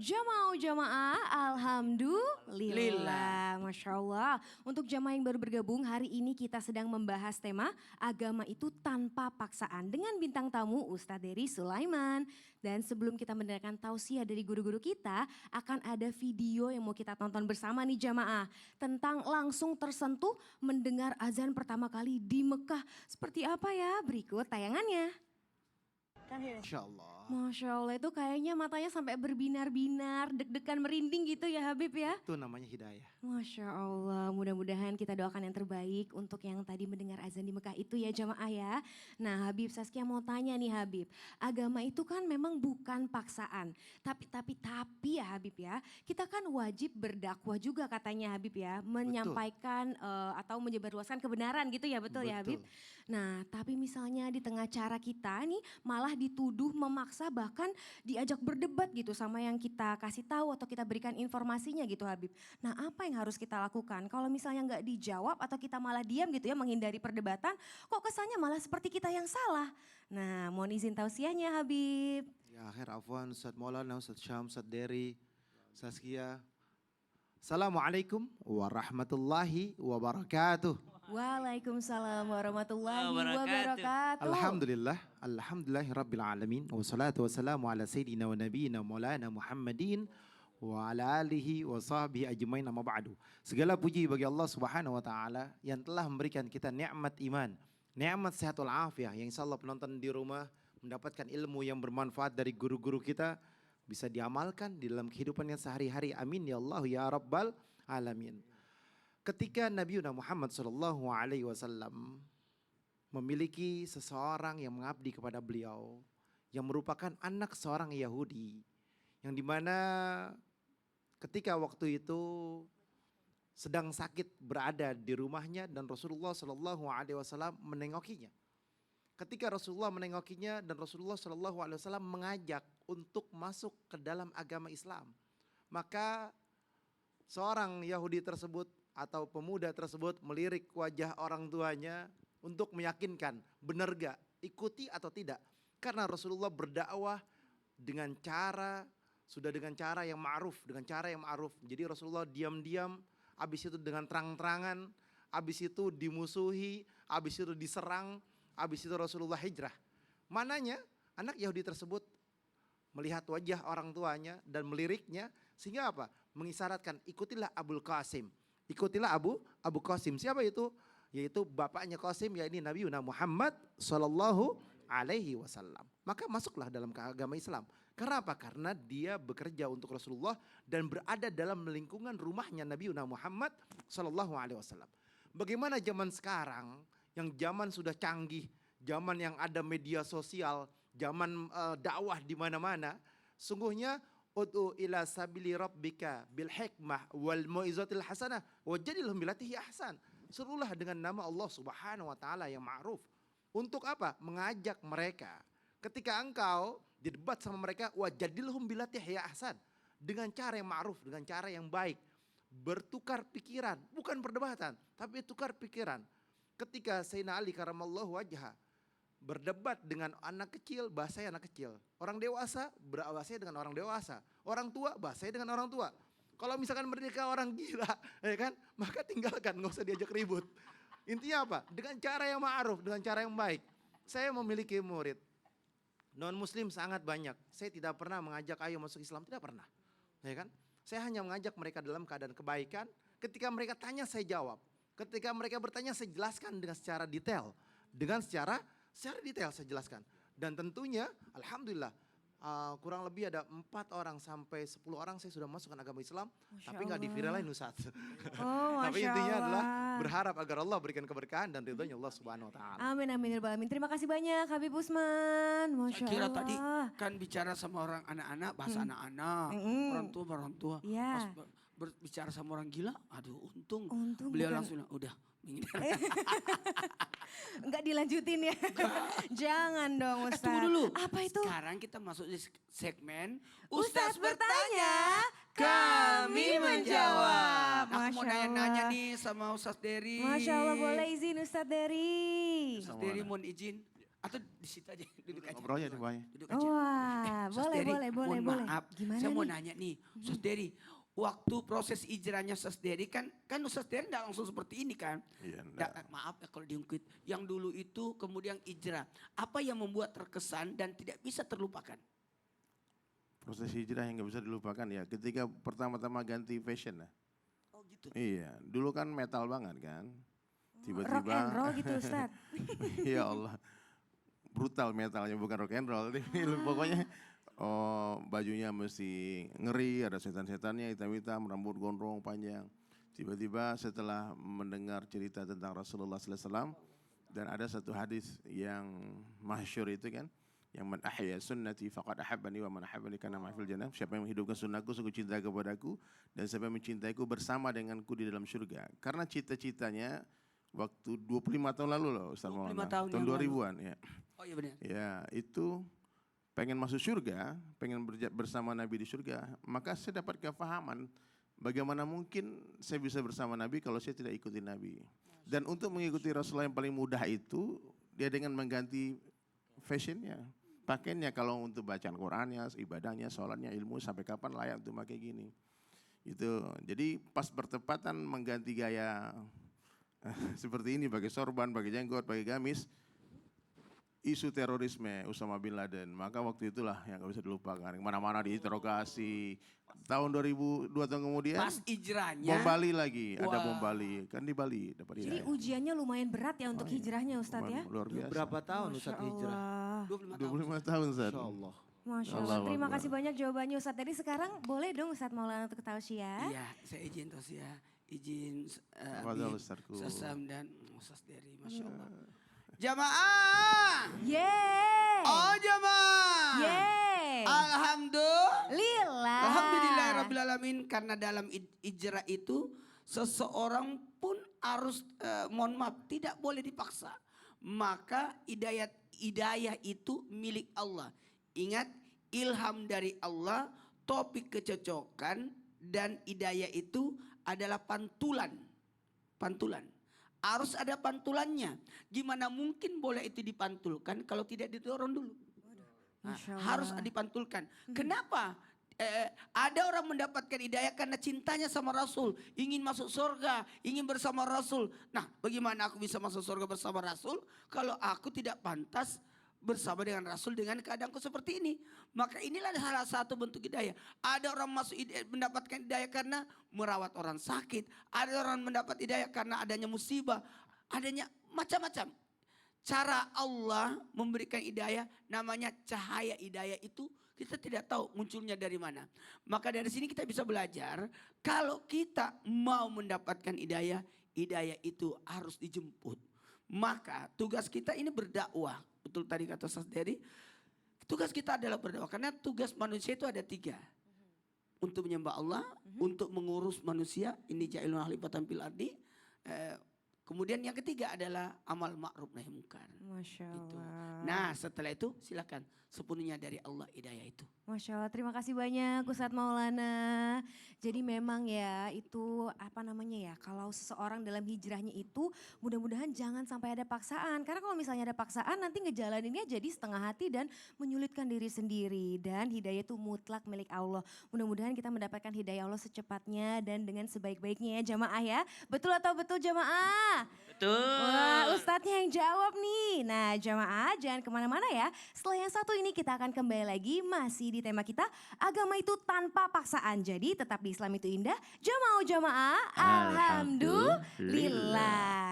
Jamaah, alhamdulillah, Masya Allah. Untuk jamaah yang baru bergabung, hari ini kita sedang membahas tema agama itu tanpa paksaan dengan bintang tamu Ustadz Dery Sulaiman. Dan sebelum kita mendengarkan tausiah dari guru-guru kita, akan ada video yang mau kita tonton bersama nih jamaah. Tentang langsung tersentuh mendengar azan pertama kali di Mekah. Seperti apa ya? Berikut tayangannya. Masya Allah. Masya Allah, itu kayaknya matanya sampai berbinar-binar, deg-degan merinding gitu ya Habib ya. Itu namanya hidayah. Masya Allah, mudah-mudahan kita doakan yang terbaik untuk yang tadi mendengar azan di Mekah itu ya jamaah ya. Nah Habib, Saskia mau tanya nih Habib, agama itu kan memang bukan paksaan. Tapi ya Habib ya, kita kan wajib berdakwah juga katanya Habib ya. Menyampaikan atau menyebarluaskan kebenaran gitu ya, betul ya Habib? Nah tapi misalnya di tengah cara kita nih malah dituduh memaksa, bahkan diajak berdebat gitu sama yang kita kasih tahu atau kita berikan informasinya gitu Habib. Nah apa yang harus kita lakukan kalau misalnya nggak dijawab atau kita malah diam gitu ya menghindari perdebatan, kok kesannya malah seperti kita yang salah. Nah mohon izin tausiahnya Habib. Ya akhir afwan Ustadz Maulana, Ustadz Syam, Ustadz Dery, Saskia. Assalamualaikum warahmatullahi wabarakatuh. Waalaikumsalam warahmatullahi wabarakatuh. Alhamdulillah rabbil alamin. Wassalatu wassalamu ala sayyidina wa nabiyina maulana Muhammadin wa ala alihi wa sahbihi ajmain amma ba'du. Segala puji bagi Allah Subhanahu wa taala yang telah memberikan kita nikmat iman, nikmat sehat wal afiah, yang insyaallah penonton di rumah mendapatkan ilmu yang bermanfaat dari guru-guru kita, bisa diamalkan di dalam kehidupannya sehari-hari. Amin ya Allah ya rabbal alamin. Ketika Nabi Muhammad SAW memiliki seseorang yang mengabdi kepada beliau, yang merupakan anak seorang Yahudi, yang dimana ketika waktu itu sedang sakit berada di rumahnya dan Rasulullah SAW menengokinya. Ketika Rasulullah menengokinya dan Rasulullah SAW mengajak untuk masuk ke dalam agama Islam, maka seorang Yahudi tersebut atau pemuda tersebut melirik wajah orang tuanya untuk meyakinkan benar gak ikuti atau tidak. Karena Rasulullah berdakwah dengan cara yang ma'ruf, Jadi Rasulullah diam-diam, habis itu dengan terang-terangan, habis itu dimusuhi, habis itu diserang, habis itu Rasulullah hijrah. Mananya anak Yahudi tersebut melihat wajah orang tuanya dan meliriknya, sehingga apa? Mengisyaratkan ikutilah Abul Qasim. Ikutilah Abu Qasim. Siapa itu? Yaitu bapaknya Qasim, yakni Nabi Muhammad sallallahu alaihi wasallam. Maka masuklah dalam agama Islam. Karena apa? Karena dia bekerja untuk Rasulullah dan berada dalam lingkungan rumahnya Nabi Muhammad sallallahu alaihi wasallam. Bagaimana zaman sekarang yang zaman sudah canggih, zaman yang ada media sosial, zaman dakwah di mana-mana, sungguhnya ud'u ila sabili rabbika bil hikmah wal mau'izatil hasanah wajadilhum billati ahsan. Serulah dengan nama Allah Subhanahu wa taala yang ma'ruf. Untuk apa? Mengajak mereka. Ketika engkau didebat sama mereka, wajadilhum billati ahsan, dengan cara yang ma'ruf, dengan cara yang baik. Bertukar pikiran, bukan perdebatan, tapi tukar pikiran. Ketika Sayyidina Ali karamallahu wajhah berdebat dengan anak kecil, bahasanya anak kecil. Orang dewasa, bahasanya dengan orang dewasa. Orang tua, bahasanya dengan orang tua. Kalau misalkan mereka orang gila, ya kan, maka tinggalkan, nggak usah diajak ribut. Intinya apa? Dengan cara yang ma'ruf, dengan cara yang baik. Saya memiliki murid, non-muslim sangat banyak. Saya tidak pernah mengajak ayo masuk Islam, tidak pernah. Ya kan? Saya hanya mengajak mereka dalam keadaan kebaikan. Ketika mereka tanya, saya jawab. Ketika mereka bertanya, saya jelaskan dengan secara detail. Secara detail saya jelaskan. Dan tentunya alhamdulillah kurang lebih ada 4 orang sampai 10 orang saya sudah masukkan agama Islam. Masya tapi nggak diviralin Ustaz. Oh, Tapi Masya intinya Allah. adalah berharap agar Allah berikan keberkahan dan ridhonya Allah Subhanahu wa taala. Amin amin ya rabbal alamin. Terima kasih banyak Habib Usman. Masya Saya kira Allah. tadi kan bicara sama orang anak-anak, bahasa anak-anak, orang tua. Iya. Pas berbicara sama orang gila, aduh untung bukan. beliau langsung bilang, udah menghindar. Enggak dilanjutin ya. Jangan dong Ustaz. Tunggu dulu. Apa itu? Sekarang kita masuk di segmen Ustaz bertanya, kami menjawab. Aku mau Masya nanya-nanya Allah. nih sama Ustaz Dery. Masya Allah, boleh izin Ustaz Dery. Ustaz Dery mohon izin. Atau di situ aja, duduk aja. Ngobrolnya di bawahnya. Duduk aja. Wah, Sos boleh, Dery, boleh, mohon boleh. maaf, Gimana saya mau nih? nanya nih, Sos Dery, waktu proses hijrahnya Sos Dery kan Sos Dery nggak langsung seperti ini kan? Iya, enggak. Maaf ya kalau diungkit. Yang dulu itu kemudian hijrah. Apa yang membuat terkesan dan tidak bisa terlupakan? Proses hijrah yang nggak bisa dilupakan ya ketika pertama-tama ganti fashion lah. Oh gitu. Iya, dulu kan metal banget kan. Rock and roll gitu Ustaz. Ya Allah, brutal metalnya bukan rock and roll. Pokoknya bajunya mesti ngeri, ada setan-setannya hitam-hitam, rambut gondrong panjang. Tiba-tiba setelah mendengar cerita tentang Rasulullah SAW dan ada satu hadis yang masyhur itu kan, yang man ahya sunnati faqad ahabbani wa man ahabbani kana ma'afil jannah. Siapa yang menghidupkan sunnahku sungguh cinta kepadaku dan siapa yang mencintaiku bersama denganku di dalam surga. Karena cita-citanya waktu 25 tahun lalu loh Ustaz 25 Maulana. tahun Tahun yang 2000-an ya. Oh iya benar. Ya, itu pengen masuk surga, pengen bersama Nabi di surga, maka saya dapat kefahaman bagaimana mungkin saya bisa bersama Nabi kalau saya tidak ikuti Nabi. Dan untuk mengikuti Rasulullah yang paling mudah itu, dia dengan mengganti fashionnya. Pakainya kalau untuk bacaan Qur'annya, ibadahnya, sholatnya, ilmu, sampai kapan layak untuk pakai gini. Itu. Jadi pas bertepatan mengganti gaya seperti ini, pakai sorban, pakai jenggot, pakai gamis, isu terorisme Usama bin Laden. Maka waktu itulah yang gak bisa dilupakan. Mana-mana diinterogasi. Tahun 2002 tahun kemudian, Pas hijrahnya. bom Bali lagi. Ada Wah. bom Bali. Kan di Bali dapat Jadi hidayah. ujiannya lumayan berat ya untuk hijrahnya Ustadz ya. Luar biasa. Berapa tahun Masya Ustaz hijrah? Allah. 25 tahun. 25 tahun Ustaz. Masya Allah. Masya Allah Allah. Terima Akbar. kasih banyak jawabannya Ustadz. Jadi sekarang boleh dong Ustadz Maulana untuk tausiah. Iya, saya izin ya. Izin Tafadhal, Ustazku. Sesam dan Ustaz Dery, Masya Allah. Jamaah. Yeay. Oh jamaah. Yeay. Alhamdulillah. Lillah. Alhamdulillahirrabbilalamin. Karena dalam hijrah itu seseorang pun harus, mohon maaf, tidak boleh dipaksa. Maka hidayah itu milik Allah. Ingat, ilham dari Allah, topik kecocokan dan hidayah itu adalah pantulan. Pantulan. Harus ada pantulannya. Gimana mungkin boleh itu dipantulkan kalau tidak didorong dulu? Nah, Masya Allah. harus dipantulkan. Kenapa? Ada orang mendapatkan hidayah karena cintanya sama Rasul. Ingin masuk surga, ingin bersama Rasul. Nah, bagaimana aku bisa masuk surga bersama Rasul kalau aku tidak pantas bersama dengan Rasul dengan keadaanku seperti ini? Maka inilah salah satu bentuk hidayah. Ada orang mendapatkan hidayah karena merawat orang sakit. Ada orang mendapat hidayah karena adanya musibah. Adanya macam-macam. Cara Allah memberikan hidayah namanya cahaya hidayah itu kita tidak tahu munculnya dari mana. Maka dari sini kita bisa belajar kalau kita mau mendapatkan hidayah, hidayah itu harus dijemput. Maka tugas kita ini berdakwah. Betul tadi kata Ustaz Dery. Tugas kita adalah berdakwah. Karena tugas manusia itu ada 3. Untuk menyembah Allah, untuk mengurus manusia. Ini ja'ilun khalifatan fil ardi. Kemudian yang ketiga adalah amal ma'ruf nahi munkar. Masya Gitu. Allah. Nah setelah itu silakan sepenuhnya dari Allah hidayah itu. Masya Allah, terima kasih banyak Ustadz Maulana. Jadi memang ya itu apa namanya ya, kalau seseorang dalam hijrahnya itu mudah-mudahan jangan sampai ada paksaan. Karena kalau misalnya ada paksaan nanti ngejalaninnya jadi setengah hati dan menyulitkan diri sendiri. Dan hidayah itu mutlak milik Allah. Mudah-mudahan kita mendapatkan hidayah Allah secepatnya dan dengan sebaik-baiknya ya jamaah ya. Betul atau betul jamaah? Betul. Wah, Ustadznya yang jawab nih. Nah, jamaah jangan kemana-mana ya. Setelah yang satu ini kita akan kembali lagi masih di tema kita agama itu tanpa paksaan. Jadi tetap di Islam itu indah. Jamaah, Alhamdulillah. alhamdulillah.